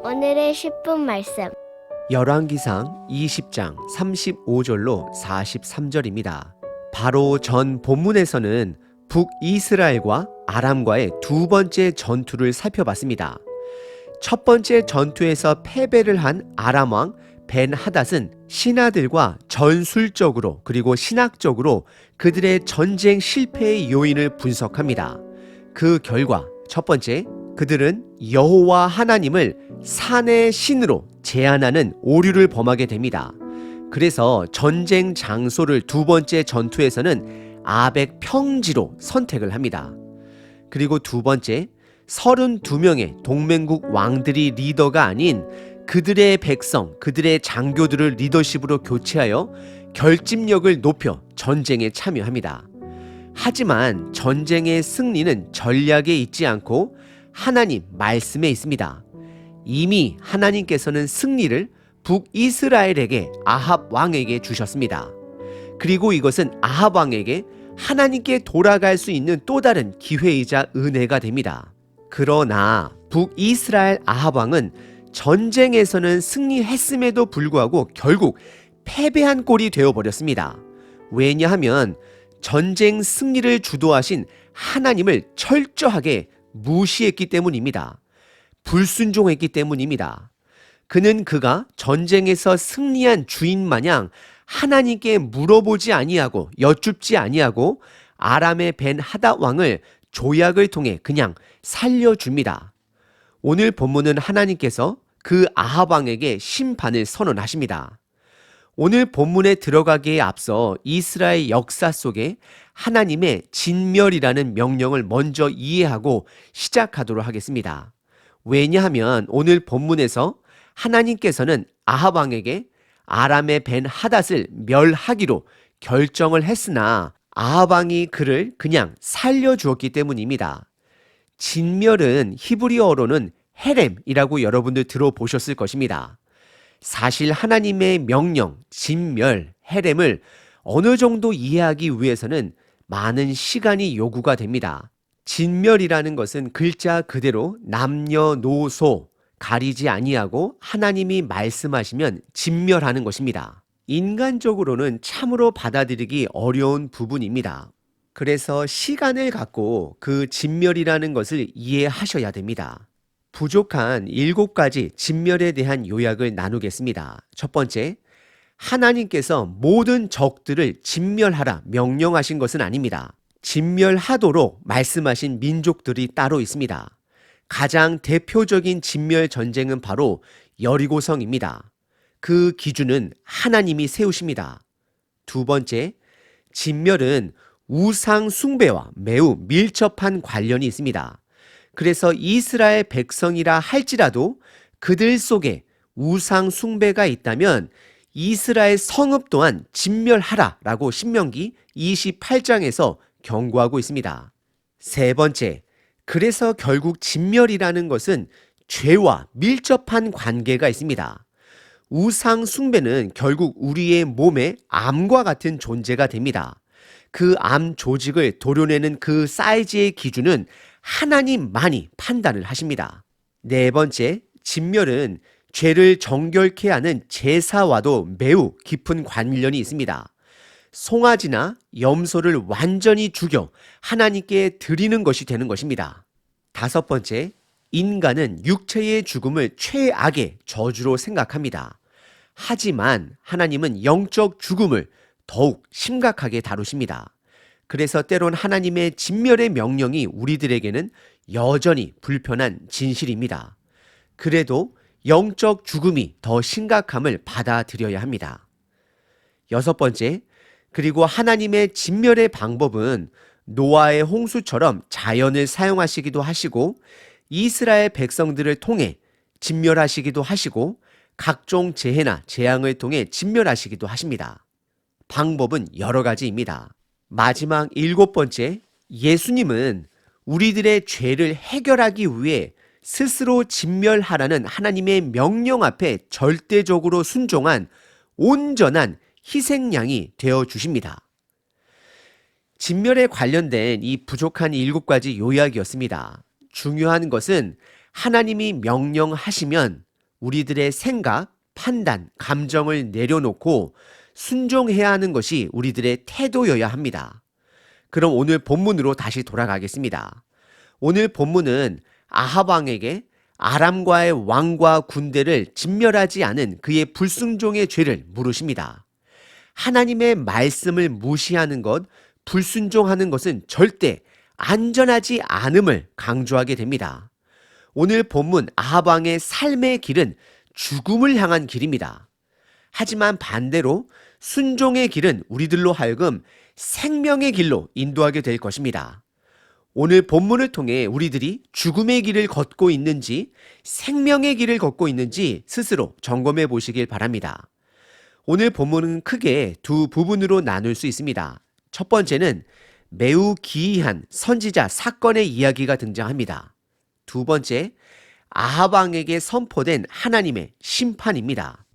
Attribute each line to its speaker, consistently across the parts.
Speaker 1: 오늘의 10분 말씀.
Speaker 2: 열왕기상 20장 35절로 43절입니다. 바로 전 본문에서는 북이스라엘과 아람과의 두 번째 전투를 살펴봤습니다. 첫 번째 전투에서 패배를 한 아람왕 벤하닷은 신하들과 전술적으로 그리고 신학적으로 그들의 전쟁 실패의 요인을 분석합니다. 그 결과 첫 번째, 그들은 여호와 하나님을 산의 신으로 제안하는 오류를 범하게 됩니다. 그래서 전쟁 장소를 두 번째 전투에서는 아벡 평지로 선택을 합니다. 그리고 두 번째, 32명의 동맹국 왕들이 리더가 아닌 그들의 백성, 그들의 장교들을 리더십으로 교체하여 결집력을 높여 전쟁에 참여합니다. 하지만 전쟁의 승리는 전략에 있지 않고 하나님 말씀에 있습니다. 이미 하나님께서는 승리를 북이스라엘에게 아합 왕에게 주셨습니다. 그리고 이것은 아합 왕에게 하나님께 돌아갈 수 있는 또 다른 기회이자 은혜가 됩니다. 그러나 북이스라엘 아합 왕은 전쟁에서는 승리했음에도 불구하고 결국 패배한 꼴이 되어버렸습니다. 왜냐하면 전쟁 승리를 주도하신 하나님을 철저하게 무시했기 때문입니다. 불순종했기 때문입니다. 그는 그가 전쟁에서 승리한 주인 마냥 하나님께 물어보지 아니하고 여쭙지 아니하고 아람의 벤하닷 왕을 조약을 통해 그냥 살려줍니다. 오늘 본문은 하나님께서 그 아합 왕에게 심판을 선언하십니다. 오늘 본문에 들어가기에 앞서 이스라엘 역사 속에 하나님의 진멸이라는 명령을 먼저 이해하고 시작하도록 하겠습니다. 왜냐하면 오늘 본문에서 하나님께서는 아합 왕에게 아람의 벤하닷을 멸하기로 결정을 했으나 아합 왕이 그를 그냥 살려주었기 때문입니다. 진멸은 히브리어로는 헤렘이라고 여러분들 들어보셨을 것입니다. 사실 하나님의 명령, 진멸, 헤렘을 어느 정도 이해하기 위해서는 많은 시간이 요구가 됩니다. 진멸이라는 것은 글자 그대로 남녀노소 가리지 아니하고 하나님이 말씀하시면 진멸하는 것입니다. 인간적으로는 참으로 받아들이기 어려운 부분입니다. 그래서 시간을 갖고 그 진멸이라는 것을 이해하셔야 됩니다. 부족한 7가지 진멸에 대한 요약을 나누겠습니다. 첫 번째, 하나님께서 모든 적들을 진멸하라 명령하신 것은 아닙니다. 진멸하도록 말씀하신 민족들이 따로 있습니다. 가장 대표적인 진멸 전쟁은 바로 여리고성입니다. 그 기준은 하나님이 세우십니다. 두 번째, 진멸은 우상 숭배와 매우 밀접한 관련이 있습니다. 그래서 이스라엘 백성이라 할지라도 그들 속에 우상 숭배가 있다면 이스라엘 성읍 또한 진멸하라라고 신명기 28장에서 경고하고 있습니다. 세 번째, 그래서 결국 진멸이라는 것은 죄와 밀접한 관계가 있습니다. 우상 숭배는 결국 우리의 몸에 암과 같은 존재가 됩니다. 그 암 조직을 도려내는 그 사이즈의 기준은 하나님만이 판단을 하십니다. 네 번째, 진멸은 죄를 정결케 하는 제사와도 매우 깊은 관련이 있습니다. 송아지나 염소를 완전히 죽여 하나님께 드리는 것이 되는 것입니다. 다섯 번째, 인간은 육체의 죽음을 최악의 저주로 생각합니다. 하지만 하나님은 영적 죽음을 더욱 심각하게 다루십니다. 그래서 때론 하나님의 진멸의 명령이 우리들에게는 여전히 불편한 진실입니다. 그래도 영적 죽음이 더 심각함을 받아들여야 합니다. 여섯 번째, 그리고 하나님의 진멸의 방법은 노아의 홍수처럼 자연을 사용하시기도 하시고 이스라엘 백성들을 통해 진멸하시기도 하시고 각종 재해나 재앙을 통해 진멸하시기도 하십니다. 방법은 여러 가지입니다. 마지막 7번째, 예수님은 우리들의 죄를 해결하기 위해 스스로 진멸하라는 하나님의 명령 앞에 절대적으로 순종한 온전한 희생양이 되어 주십니다. 진멸에 관련된 이 부족한 7가지 요약이었습니다. 중요한 것은 하나님이 명령하시면 우리들의 생각, 판단, 감정을 내려놓고 순종해야 하는 것이 우리들의 태도여야 합니다. 그럼 오늘 본문으로 다시 돌아가겠습니다. 오늘 본문은 아합 왕에게 아람과의 왕과 군대를 진멸하지 않은 그의 불순종의 죄를 물으십니다. 하나님의 말씀을 무시하는 것, 불순종하는 것은 절대 안전하지 않음을 강조하게 됩니다. 오늘 본문 아합 왕의 삶의 길은 죽음을 향한 길입니다. 하지만 반대로 순종의 길은 우리들로 하여금 생명의 길로 인도하게 될 것입니다. 오늘 본문을 통해 우리들이 죽음의 길을 걷고 있는지 생명의 길을 걷고 있는지 스스로 점검해 보시길 바랍니다. 오늘 본문은 크게 두 부분으로 나눌 수 있습니다. 첫 번째는 매우 기이한 선지자 사건의 이야기가 등장합니다. 두 번째, 아합 왕에게 선포된 하나님의 심판입니다.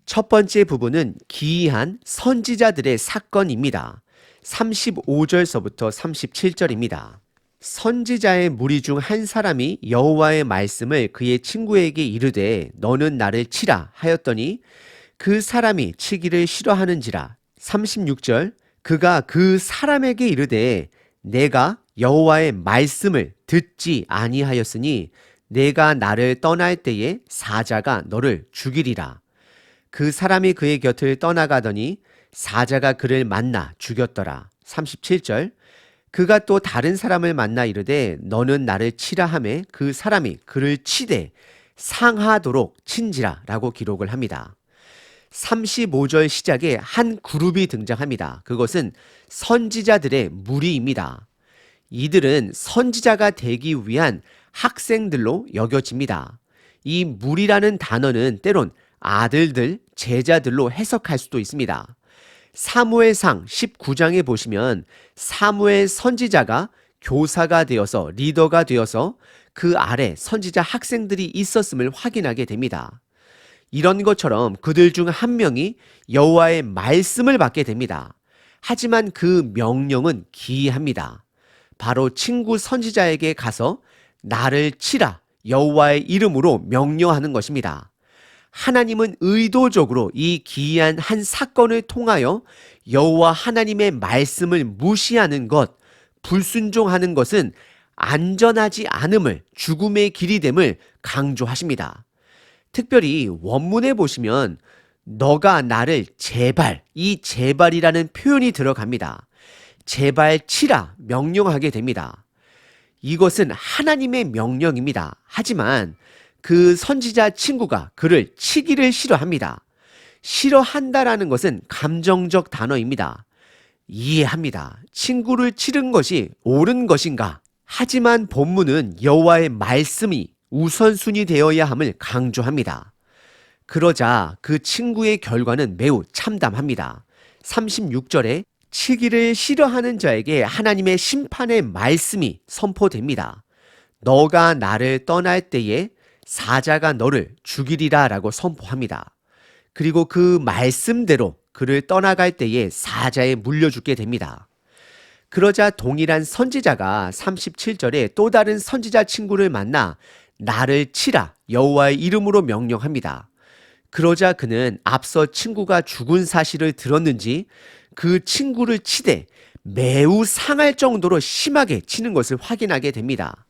Speaker 2: 첫 번째 부분은 기이한 선지자들의 사건입니다. 35절서부터 37절입니다. 선지자의 무리 중 한 사람이 여호와의 말씀을 그의 친구에게 이르되 너는 나를 치라 하였더니 그 사람이 치기를 싫어하는지라. 36절 그가 그 사람에게 이르되 내가 여호와의 말씀을 듣지 아니하였으니 내가 나를 떠날 때에 사자가 너를 죽이리라. 그 사람이 그의 곁을 떠나가더니 사자가 그를 만나 죽였더라. 37절 그가 또 다른 사람을 만나 이르되 너는 나를 치라 하매 그 사람이 그를 치되 상하도록 친지라 라고 기록을 합니다. 35절 시작에 한 그룹이 등장합니다. 그것은 선지자들의 무리입니다. 이들은 선지자가 되기 위한 학생들로 여겨집니다. 이 무리라는 단어는 때론 아들들, 제자들로 해석할 수도 있습니다. 사무엘상 19장에 보시면 사무엘 선지자가 교사가 되어서 리더가 되어서 그 아래 선지자 학생들이 있었음을 확인하게 됩니다. 이런 것처럼 그들 중 한 명이 여호와의 말씀을 받게 됩니다. 하지만 그 명령은 기이합니다. 바로 친구 선지자에게 가서 나를 치라 여호와의 이름으로 명령하는 것입니다. 하나님은 의도적으로 이 기이한 한 사건을 통하여 여호와 하나님의 말씀을 무시하는 것, 불순종하는 것은 안전하지 않음을, 죽음의 길이 됨을 강조하십니다. 특별히 원문에 보시면 너가 나를 제발, 이 제발이라는 표현이 들어갑니다. 제발 치라 명령하게 됩니다. 이것은 하나님의 명령입니다. 하지만 그 선지자 친구가 그를 치기를 싫어합니다. 싫어한다라는 것은 감정적 단어입니다. 이해합니다. 친구를 치는 것이 옳은 것인가? 하지만 본문은 여호와의 말씀이 우선순위 되어야 함을 강조합니다. 그러자 그 친구의 결과는 매우 참담합니다. 36절에 치기를 싫어하는 자에게 하나님의 심판의 말씀이 선포됩니다. 너가 나를 떠날 때에 사자가 너를 죽이리라 라고 선포합니다. 그리고 그 말씀대로 그를 떠나갈 때에 사자에 물려 죽게 됩니다. 그러자 동일한 선지자가 37절에 또 다른 선지자 친구를 만나 나를 치라 여호와의 이름으로 명령합니다. 그러자 그는 앞서 친구가 죽은 사실을 들었는지 그 친구를 치되 매우 상할 정도로 심하게 치는 것을 확인하게 됩니다.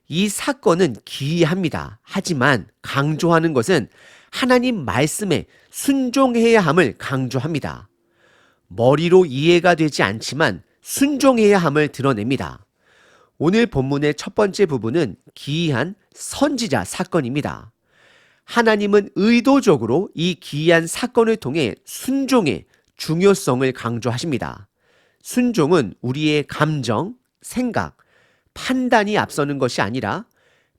Speaker 2: 이 사건은 기이합니다. 하지만 강조하는 것은 하나님 말씀에 순종해야 함을 강조합니다. 머리로 이해가 되지 않지만 순종해야 함을 드러냅니다. 오늘 본문의 첫 번째 부분은 기이한 선지자 사건입니다. 하나님은 의도적으로 이 기이한 사건을 통해 순종의 중요성을 강조하십니다. 순종은 우리의 감정, 생각, 판단이 앞서는 것이 아니라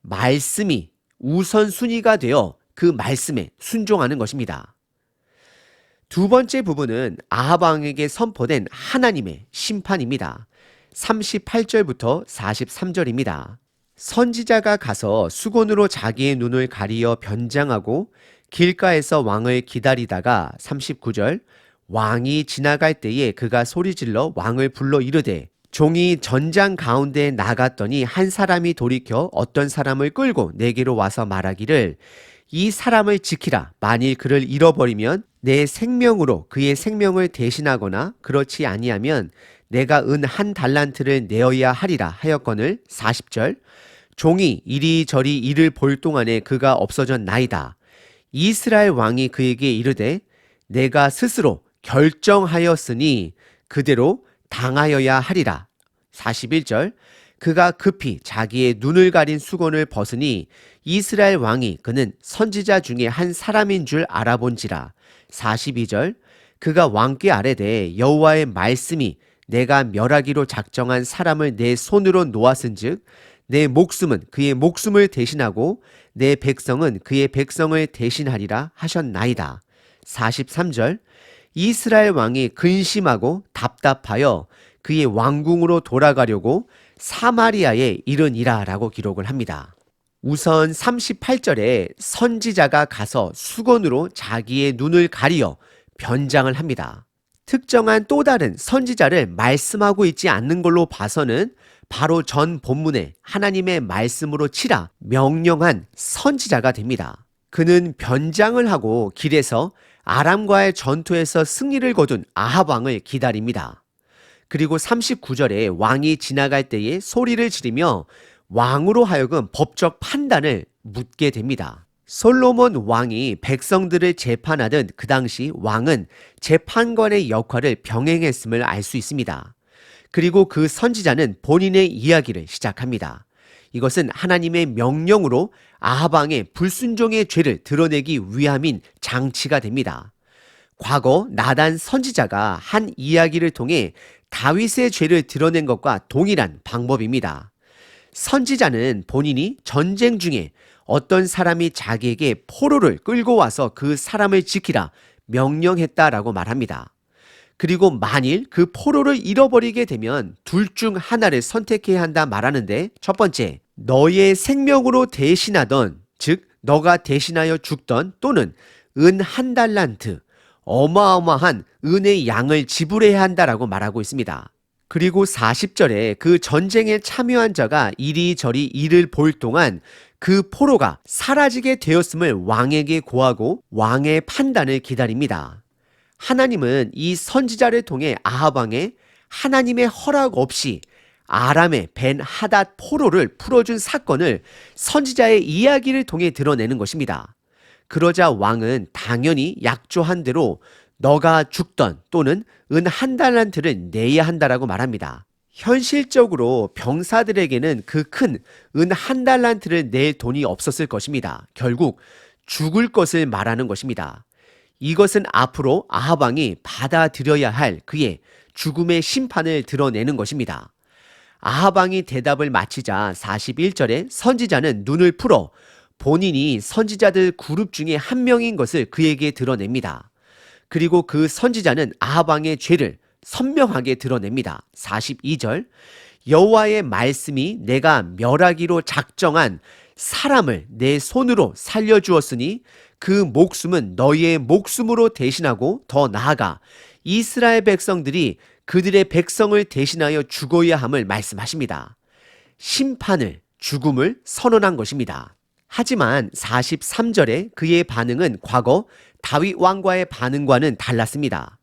Speaker 2: 말씀이 우선순위가 되어 그 말씀에 순종하는 것입니다. 두 번째 부분은 아합 왕에게 선포된 하나님의 심판입니다. 38절부터 43절입니다. 선지자가 가서 수건으로 자기의 눈을 가리어 변장하고 길가에서 왕을 기다리다가 39절 왕이 지나갈 때에 그가 소리질러 왕을 불러 이르되 종이 전장 가운데 나갔더니 한 사람이 돌이켜 어떤 사람을 끌고 내게로 와서 말하기를 이 사람을 지키라. 만일 그를 잃어버리면 내 생명으로 그의 생명을 대신하거나 그렇지 아니하면 내가 은 한 달란트를 내어야 하리라 하였거늘. 40절. 종이 이리저리 이를 볼 동안에 그가 없어졌나이다. 이스라엘 왕이 그에게 이르되 내가 스스로 결정하였으니 그대로 당하여야 하리라. 41절. 그가 급히 자기의 눈을 가린 수건을 벗으니 이스라엘 왕이 그는 선지자 중에 한 사람인 줄 알아본지라. 42절. 그가 왕께 아뢰되 여호와의 말씀이 내가 멸하기로 작정한 사람을 내 손으로 놓았은즉 내 목숨은 그의 목숨을 대신하고 내 백성은 그의 백성을 대신하리라 하셨나이다. 43절. 이스라엘 왕이 근심하고 답답하여 그의 왕궁으로 돌아가려고 사마리아에 이르니라 라고 기록을 합니다. 우선 38절에 선지자가 가서 수건으로 자기의 눈을 가리어 변장을 합니다. 특정한 또 다른 선지자를 말씀하고 있지 않는 걸로 봐서는 바로 전 본문에 하나님의 말씀으로 치라 명령한 선지자가 됩니다. 그는 변장을 하고 길에서 아람과의 전투에서 승리를 거둔 아합 왕을 기다립니다. 그리고 39절에 왕이 지나갈 때에 소리를 지르며 왕으로 하여금 법적 판단을 묻게 됩니다. 솔로몬 왕이 백성들을 재판하던 그 당시 왕은 재판관의 역할을 병행했음을 알 수 있습니다. 그리고 그 선지자는 본인의 이야기를 시작합니다. 이것은 하나님의 명령으로 아합 왕의 불순종의 죄를 드러내기 위함인 장치가 됩니다. 과거 나단 선지자가 한 이야기를 통해 다윗의 죄를 드러낸 것과 동일한 방법입니다. 선지자는 본인이 전쟁 중에 어떤 사람이 자기에게 포로를 끌고 와서 그 사람을 지키라 명령했다라고 말합니다. 그리고 만일 그 포로를 잃어버리게 되면 둘 중 하나를 선택해야 한다 말하는데, 첫 번째, 너의 생명으로 대신하던, 즉 너가 대신하여 죽던, 또는 은 한 달란트, 어마어마한 은의 양을 지불해야 한다라고 말하고 있습니다. 그리고 40절에 그 전쟁에 참여한 자가 이리저리 이를 볼 동안 그 포로가 사라지게 되었음을 왕에게 고하고 왕의 판단을 기다립니다. 하나님은 이 선지자를 통해 아합 왕의 하나님의 허락 없이 아람의 벤 하닷 포로를 풀어준 사건을 선지자의 이야기를 통해 드러내는 것입니다. 그러자 왕은 당연히 약조한 대로 너가 죽던 또는 은 한 달란트를 내야 한다라고 말합니다. 현실적으로 병사들에게는 그 큰 은 한 달란트를 낼 돈이 없었을 것입니다. 결국 죽을 것을 말하는 것입니다. 이것은 앞으로 아합 왕이 받아들여야 할 그의 죽음의 심판을 드러내는 것입니다. 아합 왕이 대답을 마치자 41절에 선지자는 눈을 풀어 본인이 선지자들 그룹 중에 한 명인 것을 그에게 드러냅니다. 그리고 그 선지자는 아합 왕의 죄를 선명하게 드러냅니다. 42절, 여호와의 말씀이 내가 멸하기로 작정한 사람을 내 손으로 살려주었으니 그 목숨은 너희의 목숨으로 대신하고 더 나아가 이스라엘 백성들이 그들의 백성을 대신하여 죽어야 함을 말씀하십니다. 심판을, 죽음을 선언한 것입니다. 하지만 43절에 그의 반응은 과거 다윗 왕과의 반응과는 달랐습니다.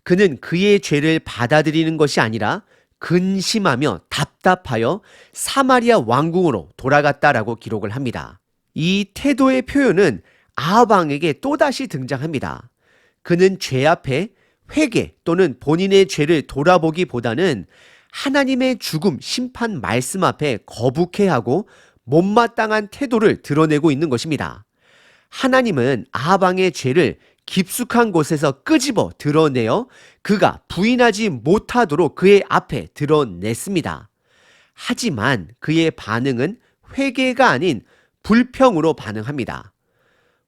Speaker 2: 그는 그의 죄를 받아들이는 것이 아니라 근심하며 답답하여 사마리아 왕궁으로 돌아갔다라고 기록을 합니다. 이 태도의 표현은 아합 왕에게 또다시 등장합니다. 그는 죄 앞에 회개 또는 본인의 죄를 돌아보기보다는 하나님의 죽음 심판 말씀 앞에 거북해하고 못마땅한 태도를 드러내고 있는 것입니다. 하나님은 아합 왕의 죄를 깊숙한 곳에서 끄집어 드러내어 그가 부인하지 못하도록 그의 앞에 드러냈습니다. 하지만 그의 반응은 회개가 아닌 불평으로 반응합니다.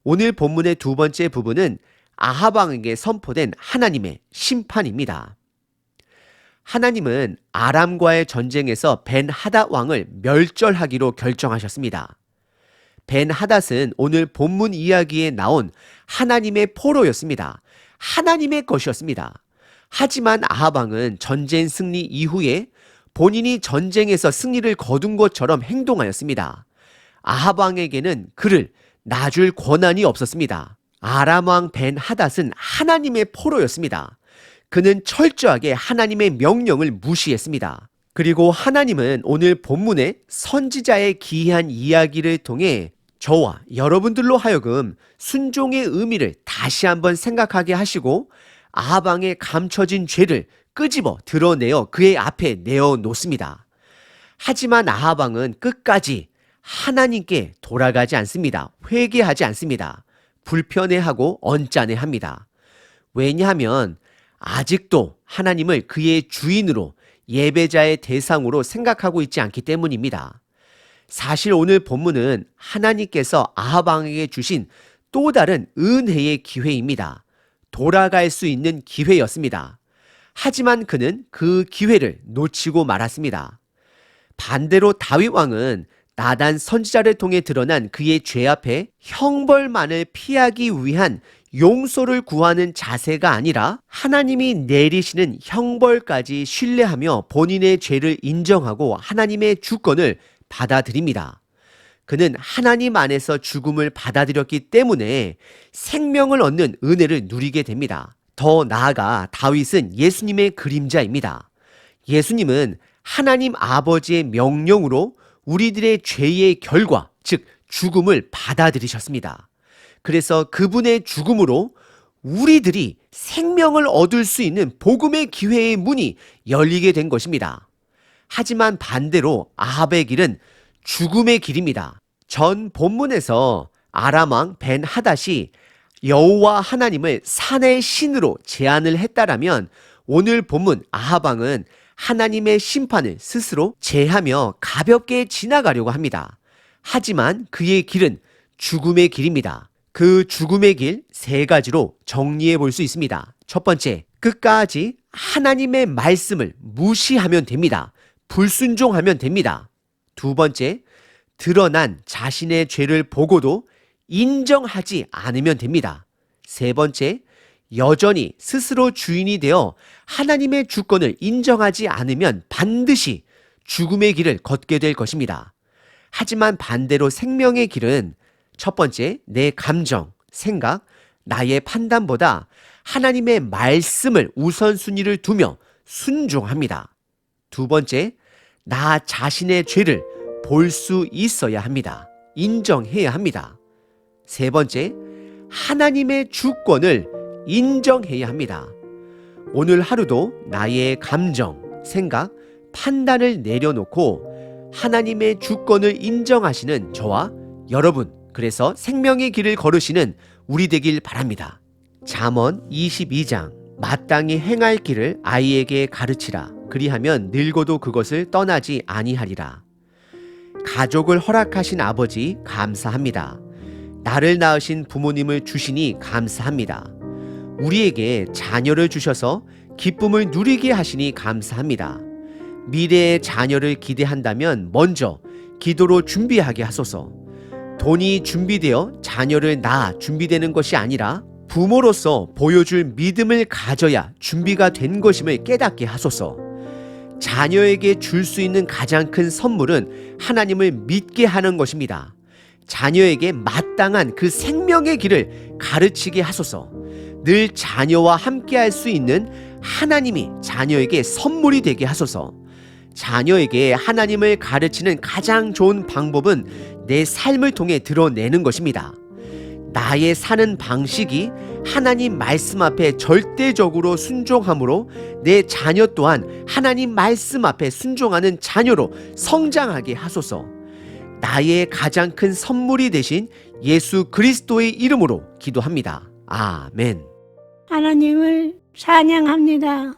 Speaker 2: 오늘 본문의 두 번째 부분은 아합 왕에게 선포된 하나님의 심판입니다. 하나님은 아람과의 전쟁에서 벤 하닷 왕을 멸절하기로 결정하셨습니다. 벤 하닷은 오늘 본문 이야기에 나온 하나님의 포로였습니다. 하나님의 것이었습니다. 하지만 아합 왕은 전쟁 승리 이후에 본인이 전쟁에서 승리를 거둔 것처럼 행동하였습니다. 아합 왕에게는 그를 놔줄 권한이 없었습니다. 아람 왕 벤 하닷은 하나님의 포로였습니다. 그는 철저하게 하나님의 명령을 무시했습니다. 그리고 하나님은 오늘 본문의 선지자의 기이한 이야기를 통해 저와 여러분들로 하여금 순종의 의미를 다시 한번 생각하게 하시고 아합 왕의 감춰진 죄를 끄집어 드러내어 그의 앞에 내어놓습니다. 하지만 아합 왕은 끝까지 하나님께 돌아가지 않습니다. 회개하지 않습니다. 불편해하고 언짢아합니다. 왜냐하면 아직도 하나님을 그의 주인으로 예배자의 대상으로 생각하고 있지 않기 때문입니다. 사실 오늘 본문은 하나님께서 아합 왕에게 주신 또 다른 은혜의 기회입니다. 돌아갈 수 있는 기회였습니다. 하지만 그는 그 기회를 놓치고 말았습니다. 반대로 다윗 왕은 나단 선지자를 통해 드러난 그의 죄 앞에 형벌만을 피하기 위한 용서를 구하는 자세가 아니라 하나님이 내리시는 형벌까지 신뢰하며 본인의 죄를 인정하고 하나님의 주권을 받아들입니다. 그는 하나님 안에서 죽음을 받아들였기 때문에 생명을 얻는 은혜를 누리게 됩니다. 더 나아가 다윗은 예수님의 그림자입니다. 예수님은 하나님 아버지의 명령으로 우리들의 죄의 결과, 즉 죽음을 받아들이셨습니다. 그래서 그분의 죽음으로 우리들이 생명을 얻을 수 있는 복음의 기회의 문이 열리게 된 것입니다. 하지만 반대로 아합의 길은 죽음의 길입니다. 전 본문에서 아람 왕 벤 하닷이 여호와 하나님을 산의 신으로 제안을 했다라면 오늘 본문 아합 왕은 하나님의 심판을 스스로 제하며 가볍게 지나가려고 합니다. 하지만 그의 길은 죽음의 길입니다. 그 죽음의 길 세 가지로 정리해 볼 수 있습니다. 첫 번째, 끝까지 하나님의 말씀을 무시하면 됩니다. 불순종하면 됩니다. 두 번째, 드러난 자신의 죄를 보고도 인정하지 않으면 됩니다. 세 번째, 여전히 스스로 주인이 되어 하나님의 주권을 인정하지 않으면 반드시 죽음의 길을 걷게 될 것입니다. 하지만 반대로 생명의 길은 첫 번째, 내 감정, 생각, 나의 판단보다 하나님의 말씀을 우선순위를 두며 순종합니다. 두 번째, 나 자신의 죄를 볼 수 있어야 합니다. 인정해야 합니다. 세 번째, 하나님의 주권을 인정해야 합니다. 오늘 하루도 나의 감정, 생각, 판단을 내려놓고 하나님의 주권을 인정하시는 저와 여러분, 그래서 생명의 길을 걸으시는 우리 되길 바랍니다. 잠언 22장, 마땅히 행할 길을 아이에게 가르치라. 그리하면 늙어도 그것을 떠나지 아니하리라. 가족을 허락하신 아버지 감사합니다. 나를 낳으신 부모님을 주시니 감사합니다. 우리에게 자녀를 주셔서 기쁨을 누리게 하시니 감사합니다. 미래의 자녀를 기대한다면 먼저 기도로 준비하게 하소서. 돈이 준비되어 자녀를 낳아 준비되는 것이 아니라 부모로서 보여줄 믿음을 가져야 준비가 된 것임을 깨닫게 하소서. 자녀에게 줄 수 있는 가장 큰 선물은 하나님을 믿게 하는 것입니다. 자녀에게 마땅한 그 생명의 길을 가르치게 하소서. 늘 자녀와 함께 할 수 있는 하나님이 자녀에게 선물이 되게 하소서. 자녀에게 하나님을 가르치는 가장 좋은 방법은 내 삶을 통해 드러내는 것입니다. 나의 사는 방식이 하나님 말씀 앞에 절대적으로 순종함으로 내 자녀 또한 하나님 말씀 앞에 순종하는 자녀로 성장하게 하소서. 나의 가장 큰 선물이 되신 예수 그리스도의 이름으로 기도합니다. 아멘.
Speaker 3: 하나님을 찬양합니다.